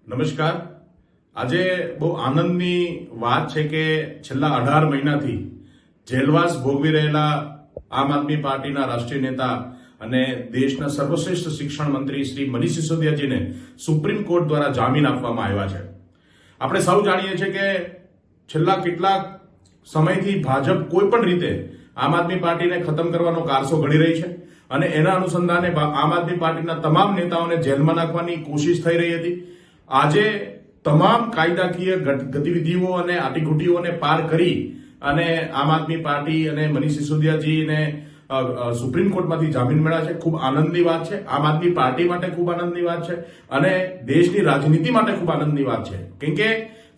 નમસ્કાર. આજે બહુ આનંદની વાત છે કે છેલ્લા 18 મહિનાથી જેલવાસ ભોગવી રહેલા આમ આદમી પાર્ટીના રાષ્ટ્રીય નેતા અને દેશના સર્વશ્રેષ્ઠ શિક્ષણ મંત્રી શ્રી મનીષ સિસોદિયાજીને સુપ્રીમ કોર્ટ દ્વારા જામીન આપવામાં આવ્યા છે. આપણે સૌ જાણીએ છીએ કે છેલ્લા કેટલાક સમયથી ભાજપ કોઈ પણ રીતે આમ આદમી પાર્ટીને ખતમ કરવાનો કારસો ઘડી રહી છે અને એના અનુસંધાને આમ આદમી પાર્ટીના તમામ નેતાઓને જેલમાં નાખવાની કોશિશ થઈ રહી હતી. આજે તમામ કાયદાકીય ગતિવિધિઓ અને આટીઘૂટીઓને પાર કરી અને આમ આદમી પાર્ટી અને મનીષ સિસોદિયાજીને સુપ્રીમ કોર્ટમાંથી જામીન મળ્યા છે. ખૂબ આનંદની વાત છે. આમ આદમી પાર્ટી માટે ખૂબ આનંદની વાત છે અને દેશની રાજનીતિ માટે ખૂબ આનંદની વાત છે. કેમ કે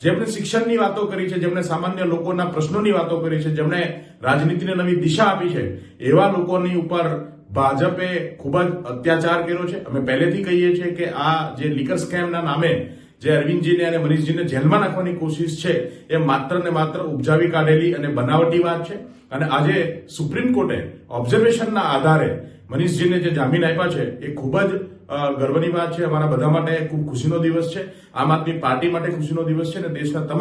જેમણે શિક્ષણની વાતો કરી છે, જેમણે સામાન્ય લોકોના પ્રશ્નોની વાતો કરી છે, જેમણે રાજનીતિને નવી દિશા આપી છે, એવા લોકોની ઉપર ભાજપે ખૂબ જ અત્યાચાર કર્યો છે. અમે પહેલેથી કહીએ છીએ કે આ જે લીકર સ્કેમના નામે જે અરવિંદજીને અને મનીષજીને જેલમાં નાખવાની કોશિશ છે એ માત્ર ને માત્ર ઉપજાવી કાઢેલી અને બનાવટી વાત છે. અને આજે સુપ્રીમ કોર્ટે ઓબ્ઝર્વેશનના આધારે મનીષજીને જે જામીન આપ્યા છે એ ખૂબ જ ગર્વની વાત છે. અમારા બધા માટે ખૂબ ખુશીનો દિવસ છે. આમ આદમી પાર્ટી માટે ખુશીનો દિવસ છે અને દેશના તમામ